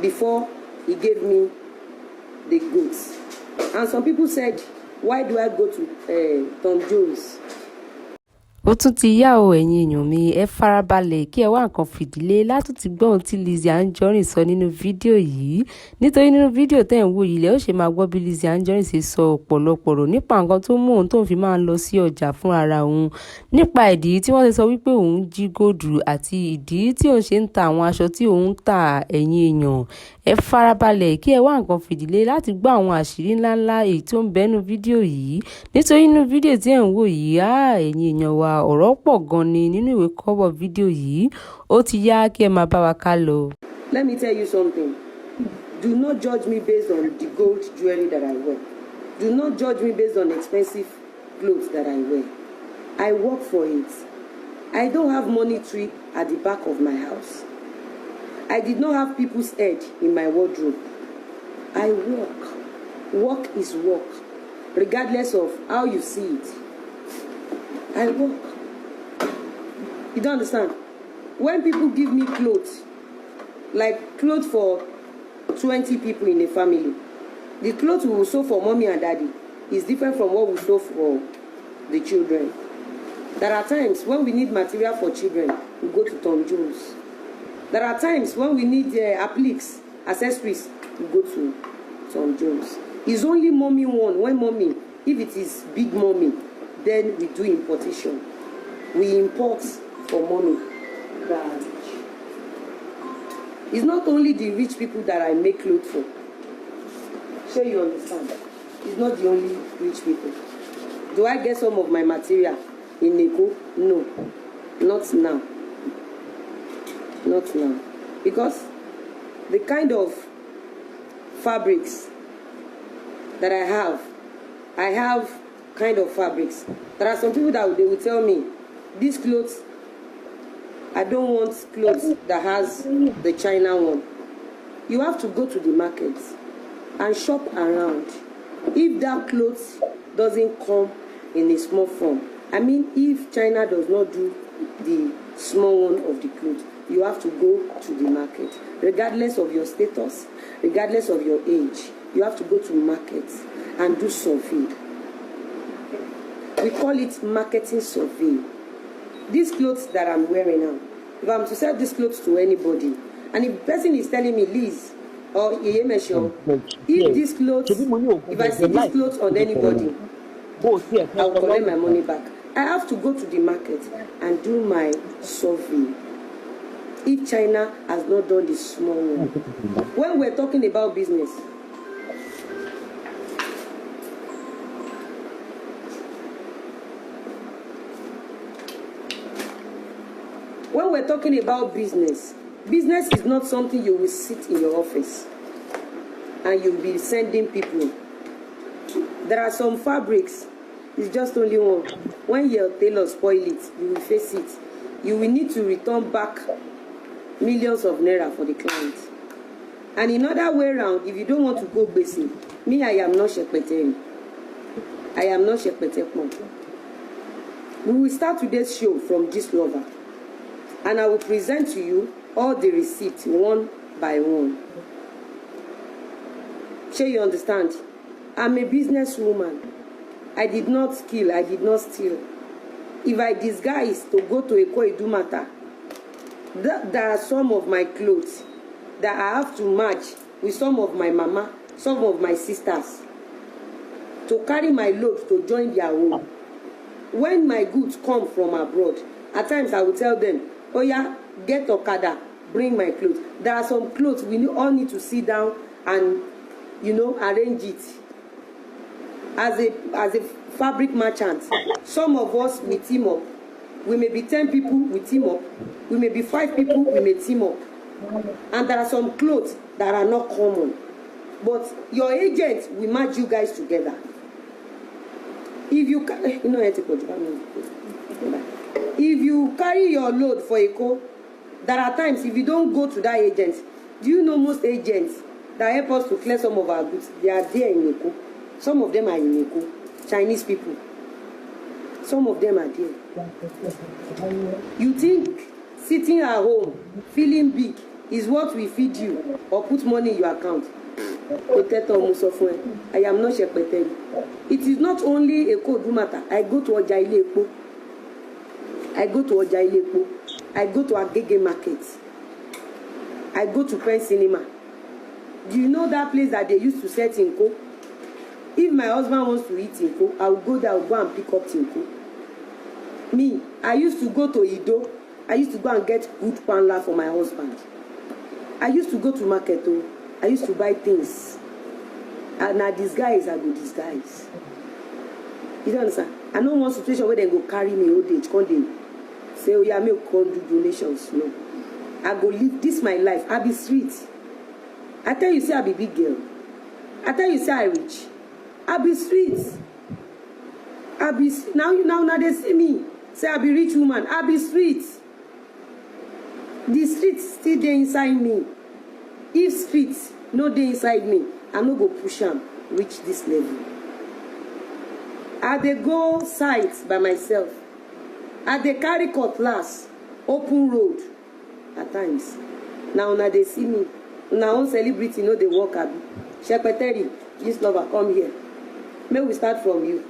before he gave me the goods. And some people said, why do I go to Tom Jones? Ó tún ti yá o ẹ̀yin èèyàn mi, ẹ farabalẹ̀ kí ẹ wá nǹkan fìdílé látún ti gbọ́ ohun tí Lizzy Anjorin sọ nínú fídíò yìí. Nítorí nínú fídíò tẹ́ ń wò yìí lẹ́ ó ṣe máa gbọ́ bí Lizzy Anjorin ṣe sọ ọ̀pọ̀lọpọ̀ ọ̀rọ̀ nípa nǹkan tó mú òun tóun fi máa ń lọ sí ọjà fún ara òun, nípa ìdí tí wọ́n ṣe sọ wípé òun jí góòdù àti ìdí tí òun ṣe ń ta àwọn aṣọ tí òun ń tà. Ẹ̀yin èèyàn, ẹ farabalẹ̀ kí ẹ wá nǹkan fìdílé láti gbọ́ àwọn àṣírí ńláńlá èyí tó ń bẹ́nu fídíò yìí. Nítorí nínú fídíò tí ẹ̀ ń wò yìí, ẹ̀yin èèyàn wa, ọ̀rọ̀ pọ̀ gan ni nínú ìwé kọ́bọ̀ fídíò yìí. Ó ti yá kí ẹ máa bá wa ká lọ. Let me tell you something. Do not judge me based on the gold jewelry that I wear. Do not judge me based on expensive clothes that I wear. I work for it. I don't have money tree at the back of my house. I did not have people's head in my wardrobe. I work. Work is work, regardless of how you see it. I work. You don't understand? When people give me clothes, like clothes for 20 people in a family, the clothes we will sew for mommy and daddy is different from what we sew for the children. There are times when we need material for children, we go to Tom Jones. There are times when we need appliques, accessories, we go to Tom Jones. It's only mommy one. When mommy, if it is big mommy, then we do importation. We import for mommy. It's not only the rich people that I make clothes for. Sure you understand? It's not the only rich people. Do I get some of my material in Neko? No. Not now. Not now. Because the kind of fabrics that I have kind of fabrics. There are some people that they will tell me, these clothes, I don't want clothes that has the China one. You have to go to the market and shop around. If that clothes doesn't come in a small form, I mean, if China does not do the small one of the clothes, you have to go to the market. Regardless of your status, regardless of your age, you have to go to markets and do survey. We call it marketing survey. These clothes that I'm wearing now, if I'm to sell these clothes to anybody, and if the person is telling me, Liz, or Iyemesho, if these clothes, if I see these clothes on anybody, I will collect my money back. I have to go to the market and do my survey. If China has not done the small one. When we're talking about business, business is not something you will sit in your office and you'll be sending people. There are some fabrics, it's just only one. When your tailor spoil it, you will face it. You will need to return back millions of naira for the client. And in other way around, if you don't want to go basic, me, I am not Shekpeteri. I am not Shekpetekmo. We will start today's show from this lover. And I will present to you all the receipts one by one. Sure you understand? I'm a businesswoman. I did not kill, I did not steal. If I disguise to go to Eko Idumata, there are some of my clothes that I have to match with some of my mama, some of my sisters, to carry my load to join their home. When my goods come from abroad, at times I will tell them, oh yeah, get Okada, bring my clothes. There are some clothes we all need to sit down and, you know, arrange it. As a fabric merchant, some of us we team up. We may be 10 people, we team up. We may be 5 people, we may team up. And there are some clothes that are not common. But your agent will match you guys together. If you if you carry your load for Eko, there are times if you don't go to that agent, do you know most agents that help us to clear some of our goods, they are there in Eko. Some of them are in Eko, Chinese people. Some of them are there. You think sitting at home, feeling big, is what will feed you or put money in your account. I am not Shepeteri. It is not only a code matter. I go to Oja Ile-Epo. I go to Oja Ile-Epo. I go to Agege Market. I go to Pen Cinema. Do you know that place that they used to sell Tinko? If my husband wants to eat Tinko, I will go there, I will go and pick up Tinko. Me, I used to go to Ido. I used to go and get good panla for my husband. I used to go to market. I used to buy things. And now disguise, I go disguise. You don't understand? I know one situation where they go carry me old age, come they say, oh yeah, me go do donations. No. I go live this my life. I be street. I tell you, say I be big girl. I tell you, say I rich. I be street. I be now they see me. Say I be rich woman. I be street. The street still there inside me. If street no dey inside me, I no go push am reach this level. I dey go sites by myself. I dey carry cutlass, open road at times. Now una dey see me. Una own celebrity no dey work abi. Shepeteri, this lover, come here. May we start from you.